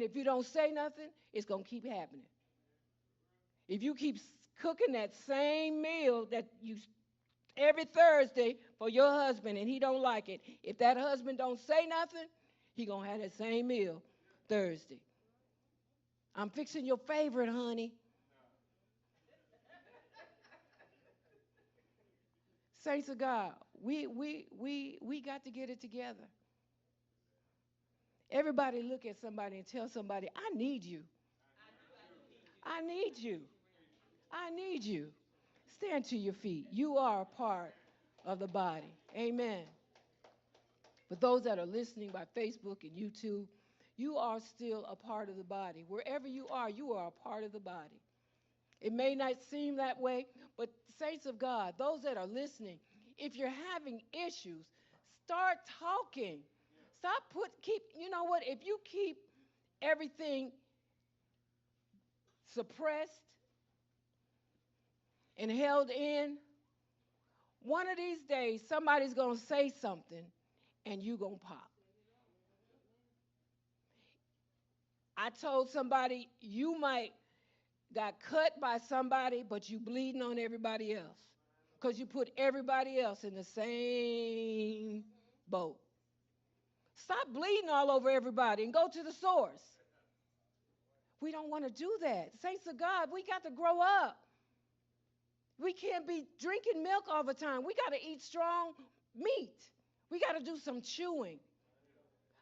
if you don't say nothing, it's going to keep happening. If you keep cooking that same meal that you every Thursday for your husband and he don't like it, if that husband don't say nothing, he going to have that same meal Thursday. I'm fixing your favorite, honey. Saints of God, we got to get it together. Everybody look at somebody and tell somebody, I need you. I need you. I need you. Stand to your feet. You are a part of the body. Amen. For those that are listening by Facebook and YouTube, you are still a part of the body. Wherever you are a part of the body. It may not seem that way, but saints of God, those that are listening, if you're having issues, start talking. You know what? If you keep everything suppressed and held in, one of these days somebody's going to say something and you going to pop. I told somebody you might got cut by somebody, but you bleeding on everybody else because you put everybody else in the same boat. Stop bleeding all over everybody and go to the source. We don't want to do that. Saints of God, we got to grow up. We can't be drinking milk all the time. We got to eat strong meat. We got to do some chewing.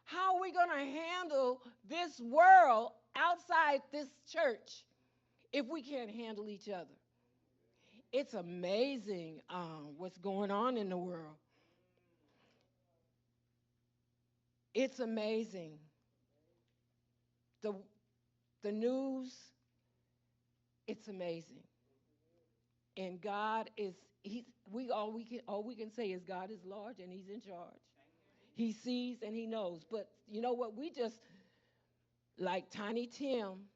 How are we going to handle this world outside this church if we can't handle each other? It's amazing what's going on in the world. It's amazing. The news, it's amazing. And God is, all we can say is God is large and he's in charge. He sees and he knows. But you know what? We just, like Tiny Tim,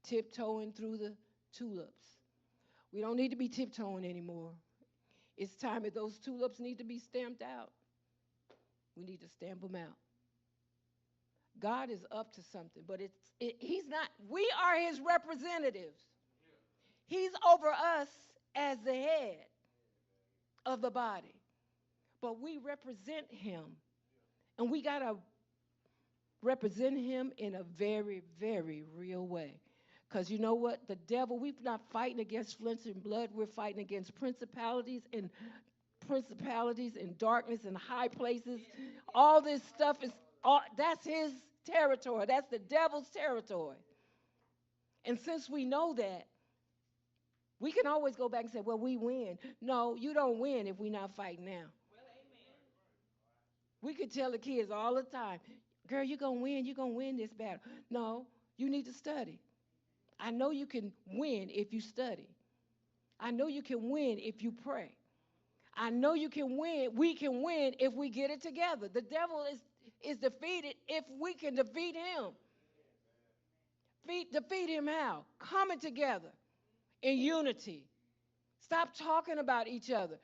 tiptoeing through the tulips. We don't need to be tiptoeing anymore. It's time that those tulips need to be stamped out. We need to stamp them out. God is up to something, but he's not. We are his representatives. He's over us as the head of the body. But we represent him. And we got to represent him in a very, very real way. Because you know what? The devil, we're not fighting against flesh and blood. We're fighting against principalities and darkness and high places. All this stuff that's his territory. That's the devil's territory. And since we know that, we can always go back and say, well, we win. No, you don't win if we're not fighting now. Well, amen. We could tell the kids all the time, girl, you're going to win this battle. No, you need to study. I know you can win if you study. I know you can win if you pray. I know you can win. We can win if we get it together. The devil is defeated if we can defeat him. Defeat him how? Coming together in unity. Stop talking about each other.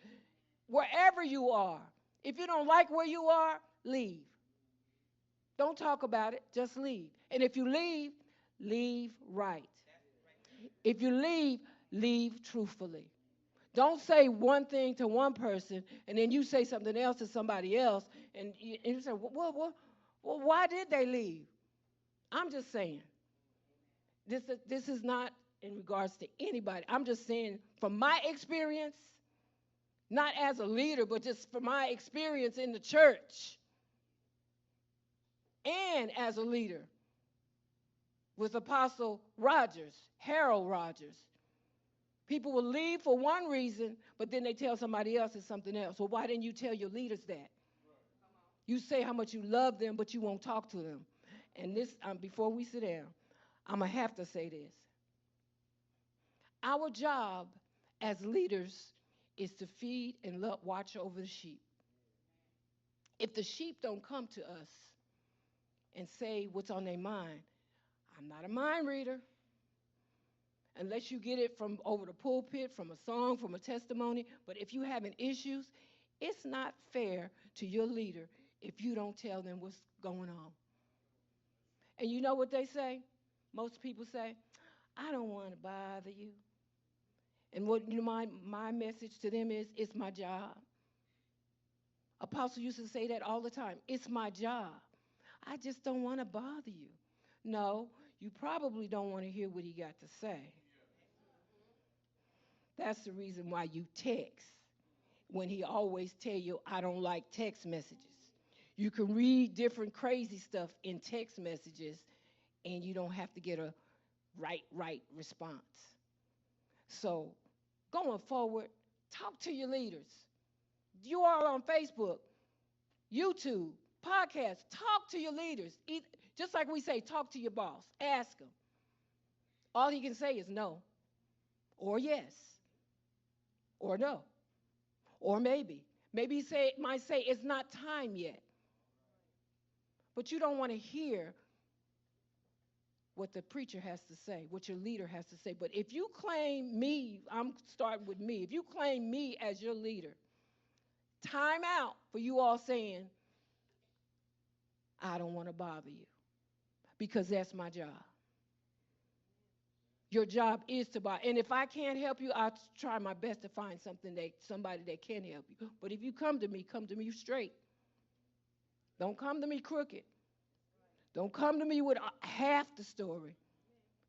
Wherever you are, if you don't like where you are, leave. Don't talk about it, just leave. And if you leave, leave right. If you leave truthfully. Don't say one thing to one person and then you say something else to somebody else and you say, well, why did they leave? I'm just saying. This is not in regards to anybody. I'm just saying from my experience, not as a leader, but just from my experience in the church and as a leader with Apostle Rogers, Harold Rogers. People will leave for one reason, but then they tell somebody else it's something else. Well, why didn't you tell your leaders that? You say how much you love them, but you won't talk to them. And this, before we sit down, I'm going to have to say this. Our job as leaders is to feed and watch over the sheep. If the sheep don't come to us and say what's on their mind, I'm not a mind reader. Unless you get it from over the pulpit, from a song, from a testimony. But if you're having issues, it's not fair to your leader if you don't tell them what's going on. And you know what they say? Most people say, I don't want to bother you. And what my message to them is, it's my job. Apostle used to say that all the time. It's my job. I just don't want to bother you. No, you probably don't want to hear what he got to say. That's the reason why you text when he always tell you, I don't like text messages. You can read different crazy stuff in text messages and you don't have to get a right response. So going forward, talk to your leaders. You are on Facebook, YouTube, podcasts. Talk to your leaders. Just like we say, talk to your boss. Ask him. All he can say is no, or yes, or no, or maybe. Maybe he might say it's not time yet. But you don't want to hear what the preacher has to say, what your leader has to say. But if you claim me, I'm starting with me. If you claim me as your leader, time out for you all saying, I don't want to bother you, because that's my job. Your job is to bother. And if I can't help you, I'll try my best to find somebody that can help you. But if you come to me straight. Don't come to me crooked. Don't come to me with half the story.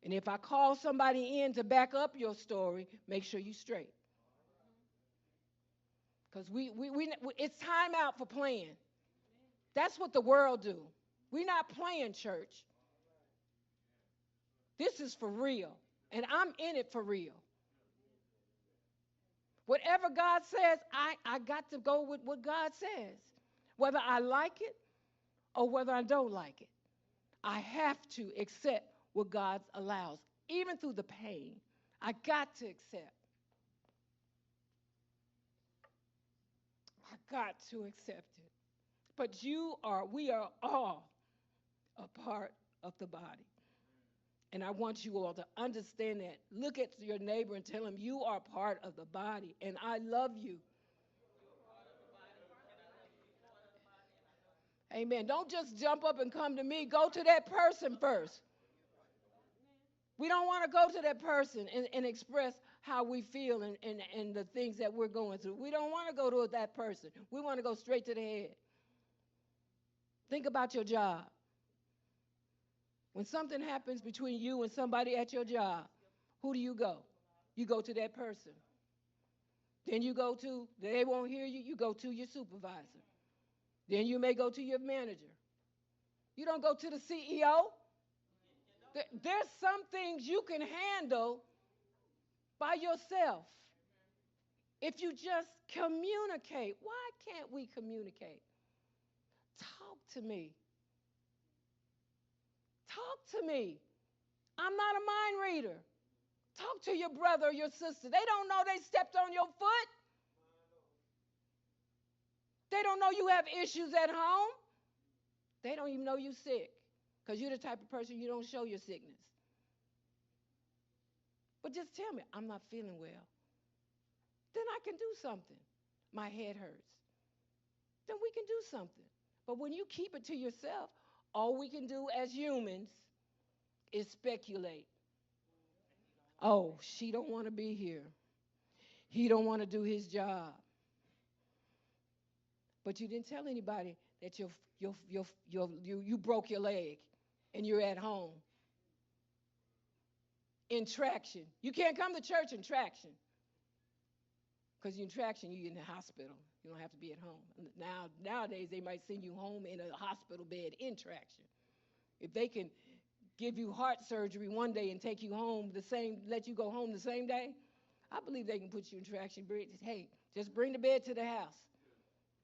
And if I call somebody in to back up your story, make sure you're straight. Because it's time out for playing. That's what the world do. We're not playing, church. This is for real. And I'm in it for real. Whatever God says, I got to go with what God says. Whether I like it or whether I don't like it. I have to accept what God allows, even through the pain. I got to accept. I got to accept it. But we are all a part of the body. And I want you all to understand that. Look at your neighbor and tell him you are part of the body, and I love you. Amen. Don't just jump up and come to me. Go to that person first. We don't want to go to that person and express how we feel and the things that we're going through. We don't want to go to that person. We want to go straight to the head. Think about your job. When something happens between you and somebody at your job, who do you go? You go to that person. Then they won't hear you, you go to your supervisor. Then you may go to your manager. You don't go to the CEO. There's some things you can handle by yourself. If you just communicate. Why can't we communicate? Talk to me. Talk to me. I'm not a mind reader. Talk to your brother or your sister. They don't know they stepped on your foot. They don't know you have issues at home. They don't even know you're sick, because you're the type of person you don't show your sickness. But just tell me, I'm not feeling well. Then I can do something. My head hurts. Then we can do something. But when you keep it to yourself, all we can do as humans is speculate. Oh, she don't want to be here. He don't want to do his job. But you didn't tell anybody that you broke your leg and you're at home. In traction. You can't come to church in traction. Because in traction, you're in the hospital. You don't have to be at home. Nowadays, they might send you home in a hospital bed in traction. If they can give you heart surgery one day and take you home let you go home the same day, I believe they can put you in traction. Hey, just bring the bed to the house.